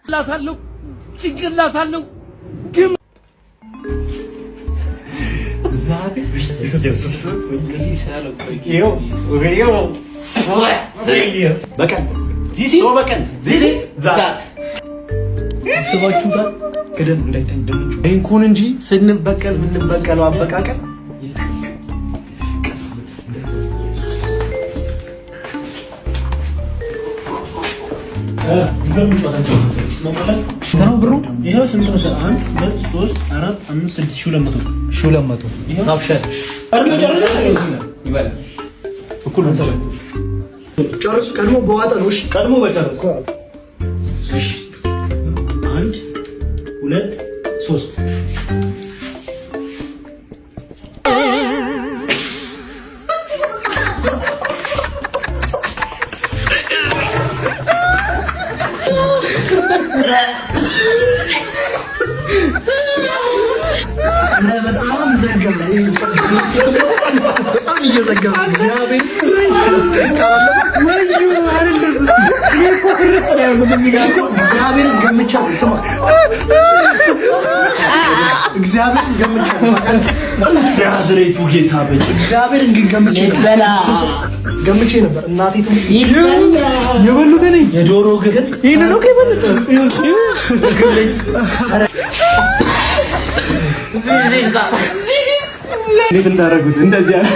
ላታለው ጭንቅላታለው ግን ዛሬ ኢየሱስ ወንጀል ይሳለው በቀን ዚስ ዛት ስባችሁታል ከደም እንዳይተንደም እንኳን እንጂ ስንበቀል ብንበቀለው አበቃቀል ነው ብሩ ይሄው ስንት ነው? 1 2 3 4 5 6 200 ታብሸር ይበል እኩል ነው። ጨርስ ቀድሞ በዋጣ ነው። እሺ ቀድሞ በጨርስ እሺ 1 2 3 እግዚአብሔር ገምቼ ነበር። እናቴ የበሉት ነኝ የዶሮ ግን ይሄን ነው ከበሉት እንዴት እንዳደረጉት እንደዚህ አለ።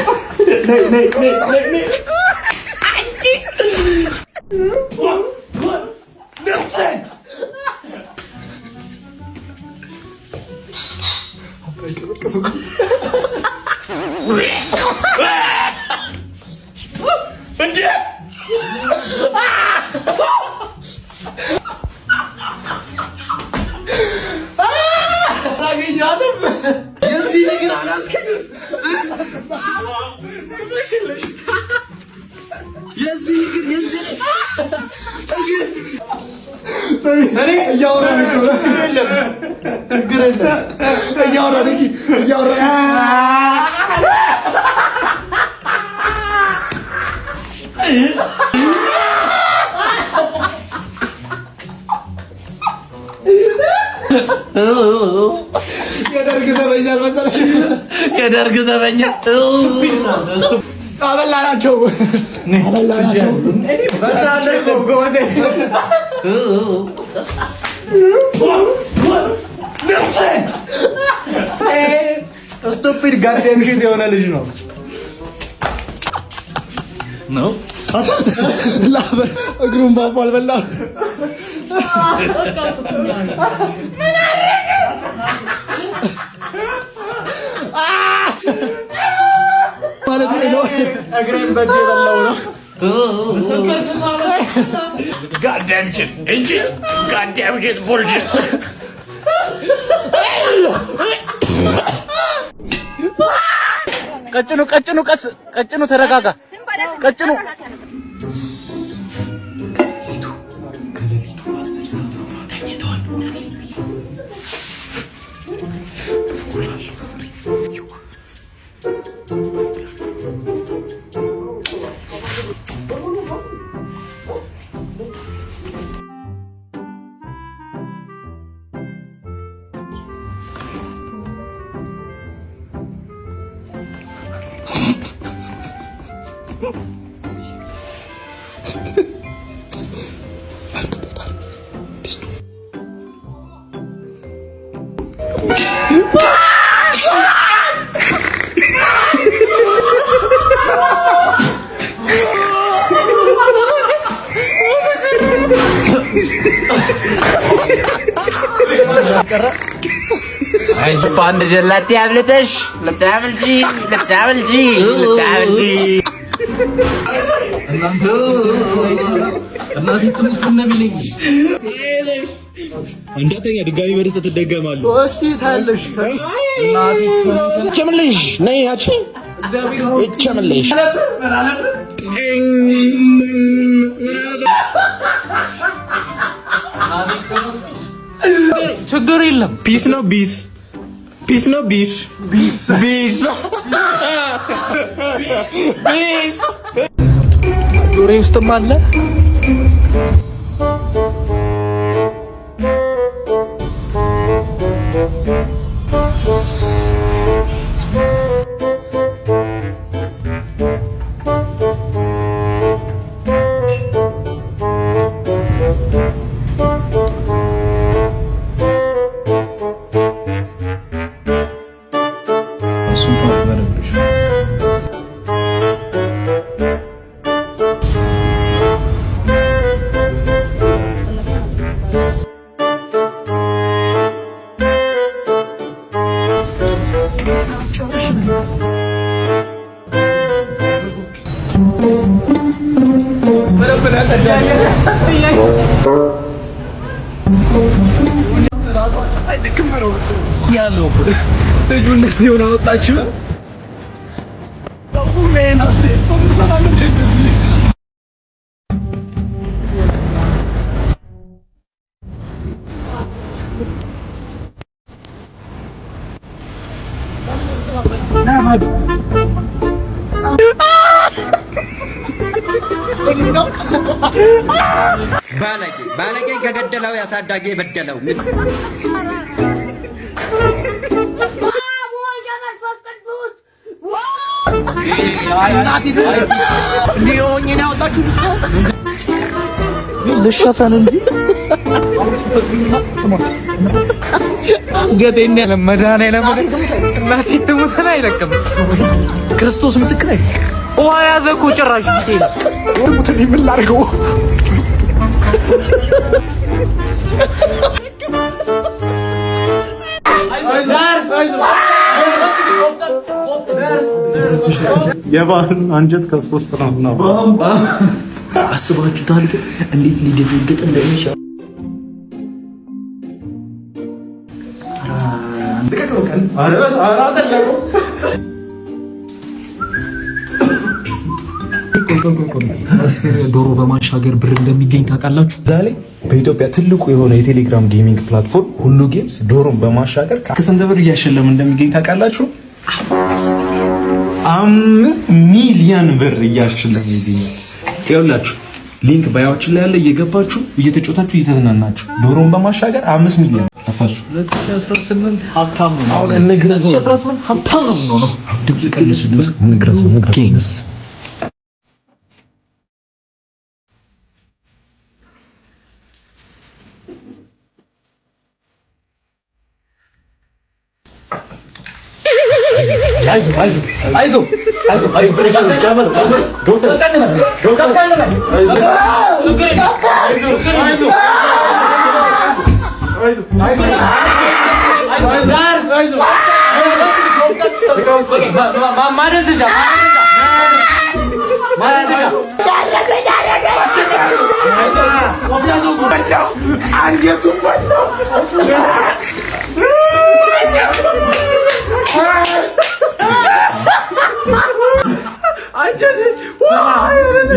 የደርግ ዘበኛ አበላናቸው። ስቱፒድ ጋርዴም ሽት የሆነ ልጅ ነው ነው እግሩን ባባ አልበላ ማለት ነው። እግሬን በእጄ በላው ነው። ጋርዴም ሽት እንጂ ጋርዴም ሽት ቡልሽት ቀጭኑ ተረጋጋ። ቀጭኑ ከሌሊቱ 10 ሰዓት ተኝተዋል። አይዞህ አንድ ጀላቴ አብልተሽ ልታምልጂ እናቴ ትሙቱን ነብልኝ እንዳተኛ ድጋሚ በደስታ ትደገማለህ። እስቲ ታለሽ እናቴ ቸምልሽ ነይ አቺ ቸምልሽ ችግር የለም። ፒስ ነው ቢስ ጆሮዬ ውስጥም አለ። ባለጌ ከገደለው ያሳዳጌ በደለው ልሸፈን እንጂ ገደኛ ለመዳና ለመዳና እናቴ ትሙተና አይለቅም። ክርስቶስ ምስክር አይ ውሃ ያዘ እኮ ጭራሽ ፊቴ ትሙተን ምን ላድርገው? የባህል አንጀት ከሶስት ነው። አስባችሁታል ግን እንዴት ሊደረግጥ እንደሚሻል? ዶሮ በማሻገር ብር እንደሚገኝ ታውቃላችሁ? ዛሬ በኢትዮጵያ ትልቁ የሆነ የቴሌግራም ጌሚንግ ፕላትፎርም ሁሉ ጌምስ ዶሮን በማሻገር ከስንት ብር እያሸለመ እንደሚገኝ ታውቃላችሁ? 5 ሚሊዮን ብር እያሸለመ ይገኛል። ይኸውላችሁ ሊንክ ባዮችን ላይ ያለ እየገባችሁ እየተጫወታችሁ እየተዝናናችሁ ዶሮን በማሻገር 5 ሚሊዮን አፋሱ 2018 ሀብታም ነው። አሁን እንግረዝ 2018 ሀብታም ነው። ድምጽ ቀንሱ። እንግረዝ ጌምስ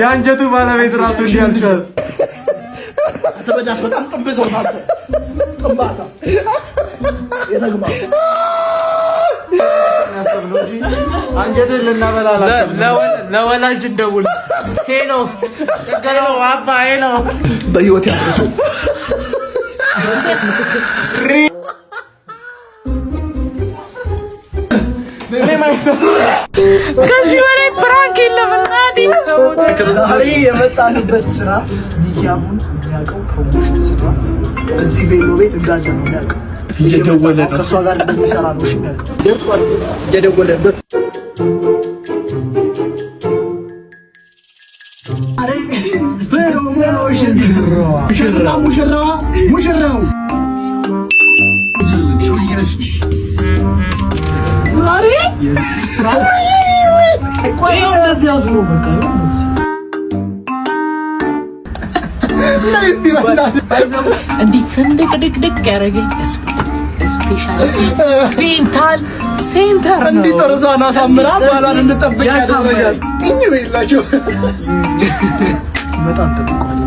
የአንጀቱ ባለቤት ራሱ እንዲያልቻል ተበዳት በጣም ጥብሰው ማለት ጥምባታ የተግባ አንጀትን ልናበላላ ለወላጅ እንደውል ሄሎ ተገለው አባ ሄሎ በህይወት ያደረሰው ከዚህ በላይ ፕራንክ የለም። ዛሬ የመጣንበት ስራ ሚዲያሙን የሚያውቀው ፕሮሞሽን ስራ እዚህ ቬሎ ቤት እንዳለ ነው የሚያውቀው። እየደወለ ነው ከእሷ ጋር እንደሚሰራ ነው የሚያውቀው። ደርሷል። እየደወለ ነው። ሙሽራው ዛሬ እንዲህ ፍንድቅ ድቅድቅ ያደረገኝ ስፔሻሊቲ ዴንታል ሴንተር ነው። እንዲህ ጥርሷን አሳምራ ባሏን እንጠብቅ ያደረጋል። ይላቸው በጣም ተጠቋል።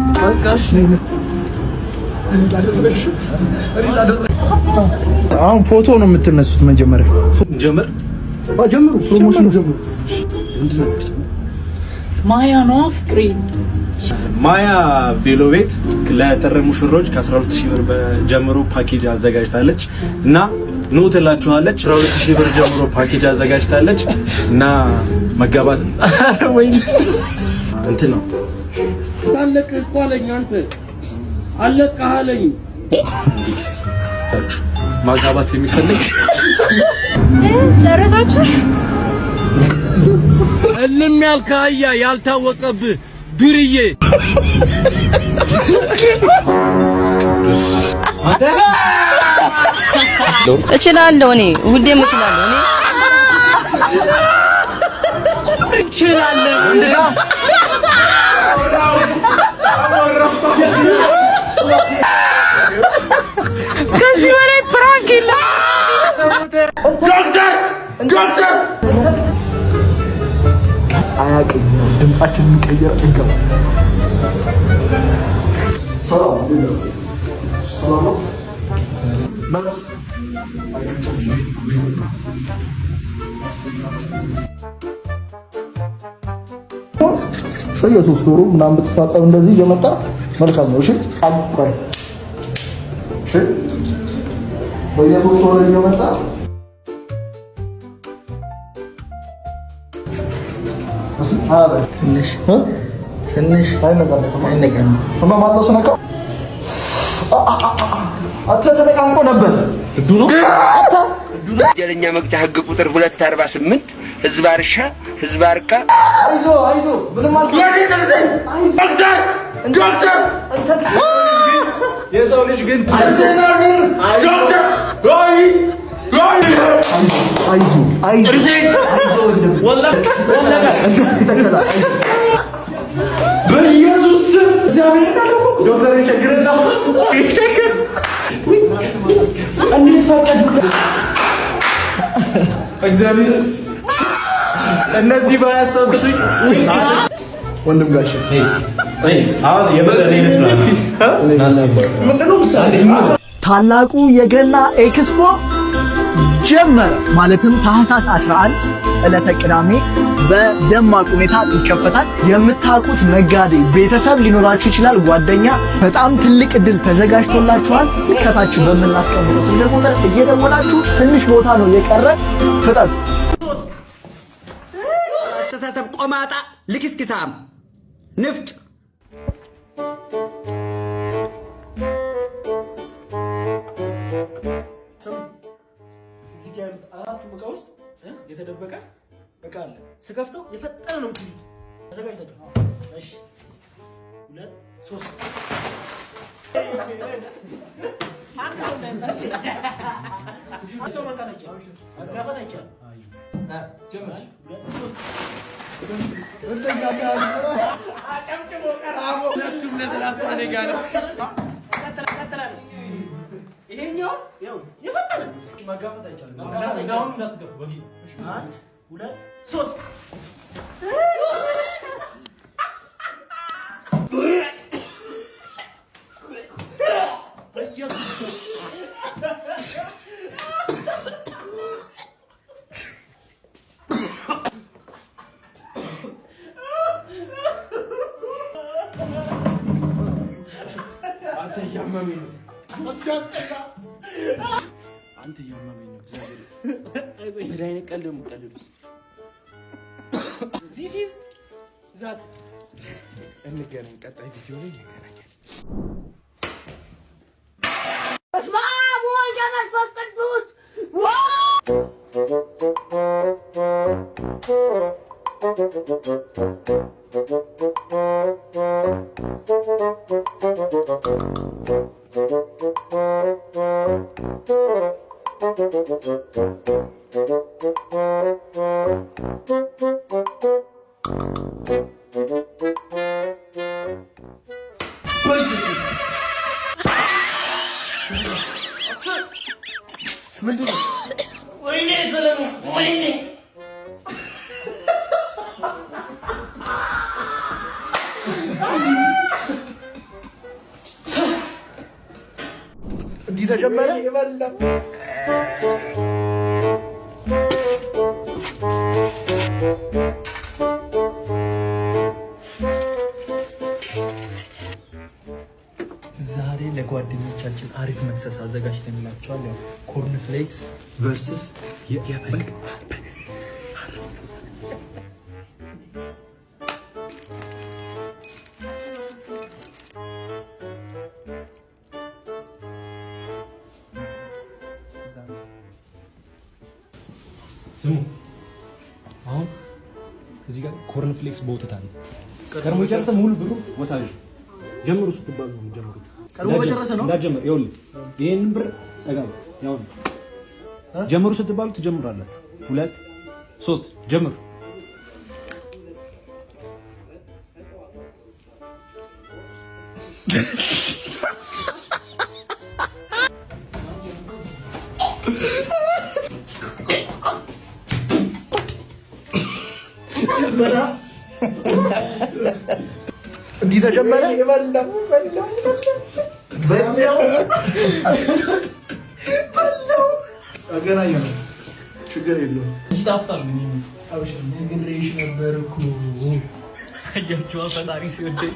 አሁን ፎቶ ነው የምትነሱት። መጀመሪያ ጀምሩ፣ ፕሮሞሽኑ ጀምሩ። ማያ ነው ፍቅሬ። ማያ ቬሎ ቤት ለጥር ሙሽሮች ከ12000 ብር ጀምሮ ፓኬጅ አዘጋጅታለች እና ኑ ትላችኋለች። 12000 ብር ጀምሮ ፓኬጅ አዘጋጅታለች እና መጋባት ወይ እንትን ነው ታለቅ ቋለኝ አንተ አለቀሃለኝ ማጋባት የሚፈልግ ጨረሳችሁ? እልም ያልካያ ያልታወቀብህ ዱርዬ እችላለሁ እኔ ሁሌም እችላለሁ እኔ እችላለሁ ዶክተር አያውቅም ድምጻችን እንቀየር እንገባ ሰላም በስ በየሶስት ወሩ ምናምን ብትታጠብ እንደዚህ እየመጣ መልካም ነው። እሺ አቋይ እሺ በየሶስት ወሩ እየመጣ ትንሽ አይነገርም ማማለስ ነካው ተነቃንቆ ነበር እዱ ነው ወንጀለኛ መቅጫ ህግ ቁጥር 248 ህዝብ አርሻ ህዝብ አርቃ አይዞ ምንም ዶክተር የሰው ልጅ ግን በኢየሱስ ስም እግዚአብሔር እንዳለኩ ዶክተር ይቸግርና ይቸግር እንዴት ፈቀዱ? እግዚአብሔር እነዚህ ባያሳስቱኝ ወንድም ጋሽ አሁን የበለጠ ይነስላል ምንድነው ምሳሌ ታላቁ የገና ኤክስፖ ጀመረ። ማለትም ታህሳስ 11 ዕለተ ቅዳሜ በደማቅ ሁኔታ ይከፈታል። የምታውቁት ነጋዴ ቤተሰብ ሊኖራችሁ ይችላል፣ ጓደኛ። በጣም ትልቅ እድል ተዘጋጅቶላችኋል። ከታች በምናስቀምጠው ስልክ ቁጥር እየደወላችሁ ትንሽ ቦታ ነው የቀረ፣ ፍጠኑ። አስተሳሰብ ቆማጣ ልክስክሳም ንፍጥ እዚህ ጋር ያሉት አራቱም ዕቃ ውስጥ የተደበቀ ዕቃ አለ። ስከፍተው የፈጠነ ነው የምትይዙት። ተዘጋጅታችሁ? እሺ 2 3 ይሄኛው ያው የፈጠነ ማጋፈጥ አይቻልም። እንዳውም እንዳትገፉ በጊዜ 1 2 3 አንተ ያመመኝ ነው። አንተ ያመመኝ ነው። እግዚአብሔር አይዞህ። ምን አይነት ቀልድ ነው የምትቀልዱት? This is that እንገናኝ፣ ቀጣይ ቪዲዮ ላይ እንገናኛለን። እንዲህ ተጀመረ ይበላ ዛሬ ለጓደኞቻችን አሪፍ መክሰስ አዘጋጅተንላቸዋል። ያው ኮርን ፍሌክስ ቨርሰስ የበግ ስሙ። አሁን እዚህ ጋር ኮርን ፍሌክስ በወተት አለ። ቀድሞ የጨረሰ ሙሉ ብሩ ወሳጅ ጀምሩ ስትባሉ ነው ጀምሩ። ቀድሞ በጨረሰ ነው እንዳትጀምር። ይኸውልህ ይሄንን ብር ጠጋው ያው ጀምሩ ስትባሉ ትጀምራላችሁ። 2 3 ጀምሩ። እንዲህ ተጀመረ። በለው አገናኘነው። ችግር የለውም። ይጣፍጣል። ምን አብሽር ነግሬሽ ነበር እኮ አያችሁ ፈጣሪ ሲወደኝ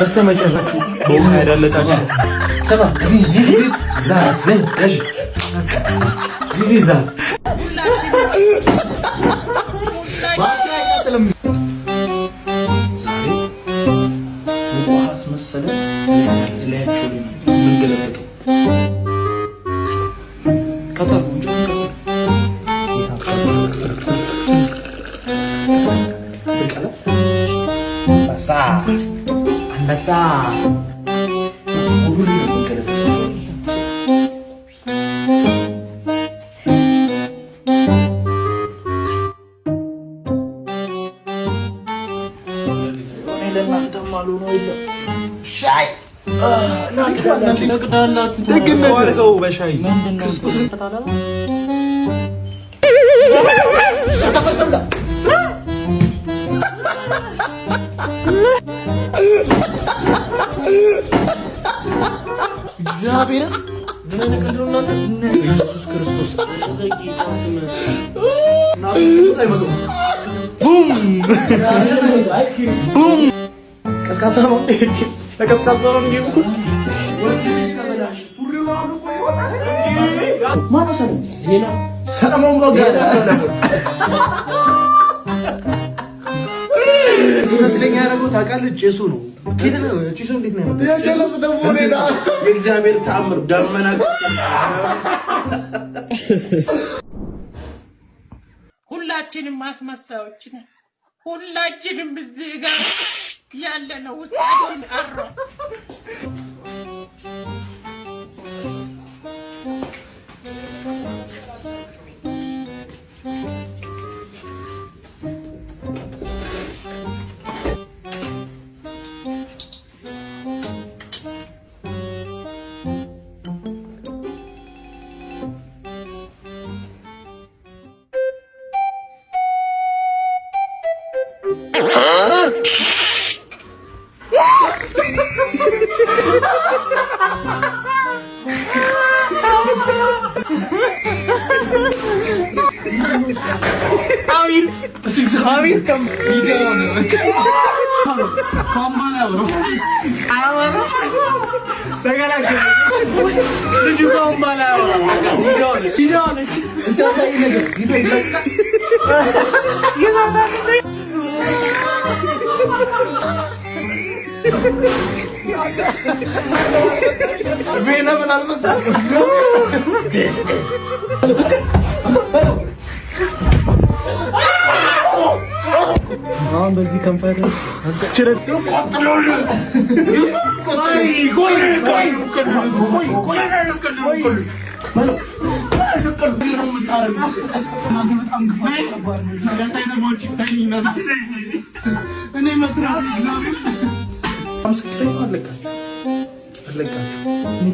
በስተመጨረሻችሁ በውሃ ያዳለጣችሁ ሰማ ዚስ ዛት ለሽ ዚስ ዛት መሰለ ስለያቸው ምን ገለበጠው ከታው አንበሳ ሁሉ ነው ገለበጠው ወርቀው በሻይ እግዚአብሔር ምን እንደሆነ እናንተ ኢየሱስ ክርስቶስ ለጌታ ስም ናይመጡ ቡም ቡም ቀስቃሳ ነው ቀስቃሳ ነው እንዴ ማነው ሰለሞን ሌላ ሰለሞን ጋር መስለኛ ያደረገው ታውቃለህ ጭሱ ነው ኪት ነው ጭሱ እንዴት ነው ያጀለስ ደግሞ ሌላ የእግዚአብሔር ተአምር ዳመና ሁላችንም ማስመሳዮች ነን ሁላችንም እዚህ ጋር ያለነው ውስጣችን አሮ Amir kam video Kamana bro. Amara. Tegala ke. Tuju kamana bro. Video. Istana ini ke. Video. Vena benar besar. This. አሁን በዚህ ከንፈር ችረት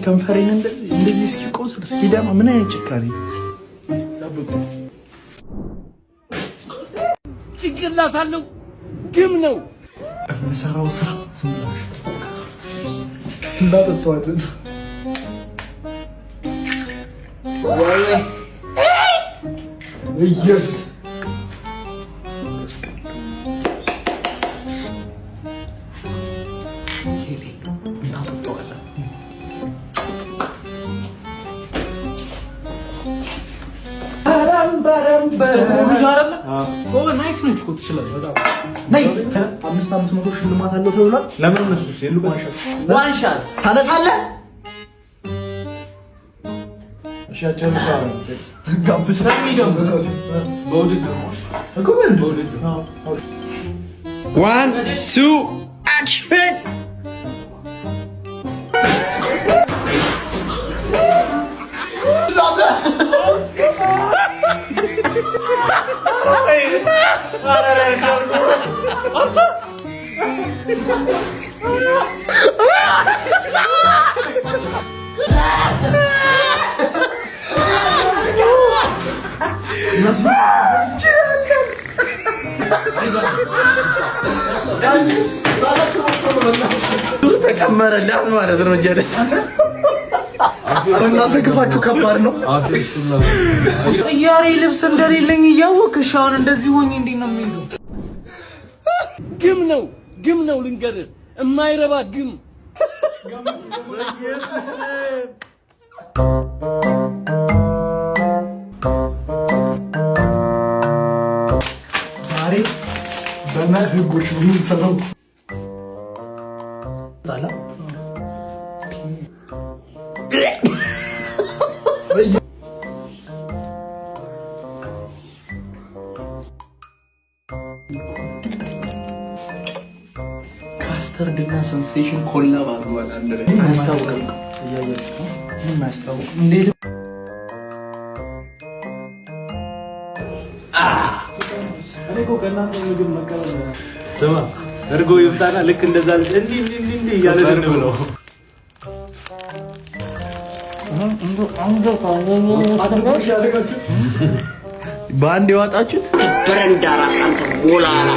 ከንፈሬን እንደዚህ እስኪቆስል እስኪደማ ምን አይነት ጭካኔ ጭንቅላት አለው ግም ነው የምሰራው ስራ ዝም ብላችሁ እንዳጠጣዋለን ኢየሱስ ናይስ ነው እኮ ትችላለህ በጣም ነይ 500 ሽልማት አለው ተብሏል ለምን እነሱስ የሉ ዋን ሻት ታነሳለህ እሺ አጨርሳለሁ ጋብስ ሰሚዶም በውድድር እኮ ምን በውድድር 1 2 አክሽን ተቀመረላት ማለት ነው ጀለስ እናንተ ግፋችሁ ከባድ ነው ያሬ ልብስ እንደሌለኝ እያወቅሽ አሁን እንደዚህ ሆኜ እንዴት ነው የሚለው ግም ነው ልንገርህ የማይረባ ግም ዛሬ በመህጎች ምን ሰራው ታላ ካስተርድ እና ሴንሴሽን ኮላብ አድርጓል አንድ ላይ ማስታወቅ እያያችሁ ነው ምን ማስታወቅ እንዴት እኔ እኮ ከእናንተ ምግብ መቀበል ስማ እርጎ ይምጣና ልክ እንደዛ እንዲህ እያለ ነው በአንድ የዋጣችሁት በረንዳ ራስ አንተ ወላላ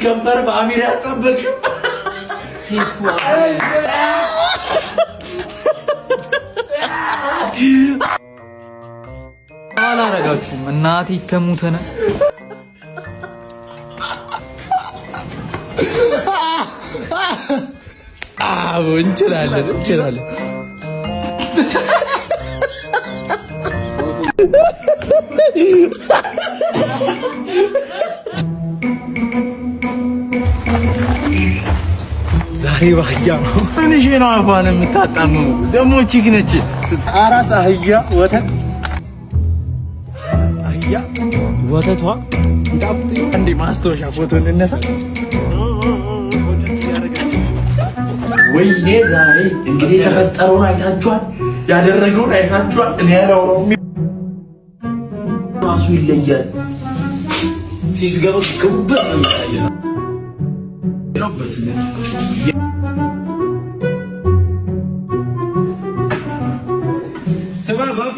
ከንፈር በአሚር ያጠበቅሽው አላረጋችሁም። እናቴ ከሙተነ እንችላለን ዛሬ ባህያ ነው። ትንሽ ነው አፏን የምታጣመው ደግሞ ቺክ ነች። አራስ አህያ ወተት አህያ ወተቷ ይጣፍጥ እንዴ? ማስታወሻ ፎቶ እንነሳ። ወይኔ ዛሬ እንግዲህ የተፈጠረውን አይታችኋል፣ ያደረገውን አይታችኋል። እኔ ያለው ራሱ ይለያል። ሲስገባ ግብር ነው የሚታየው። ሰባ ባቢ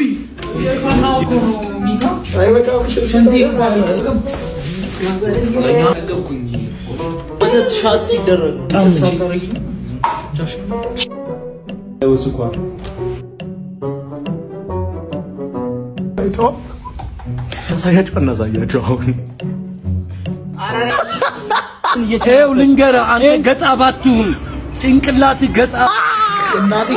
ሻት ሲደረግ እናሳያቸው አሁን ይሄው ልንገርህ፣ አንተ ገጣ ባትሁን ጭንቅላት ገጣ እናቴ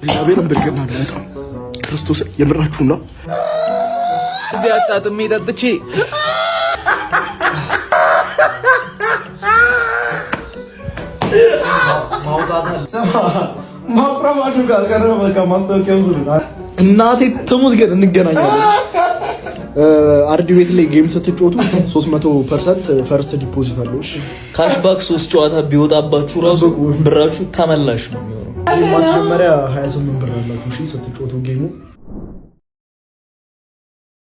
እግዚአብሔርን ብልግና ነው በጣም ክርስቶስ የምራችሁ ነው። እዚህ አጣጥሜ ጠጥቼ ማቅረባችሁ ጋር ቀረበ። በቃ ማስታወቂያው ዙር እናቴ ትሙት ግን እንገናኛለን። አርዲ ቤት ላይ ጌም ስትጫወቱ 300% ፈርስት ዲፖዚት አለው። ካሽባክ 3 ጨዋታ ቢወጣባችሁ ራሱ ብራችሁ ተመላሽ ነው የሚሆነው። ማስጀመሪያ 28 ብር አላችሁ ስትጫወቱ ጌሙ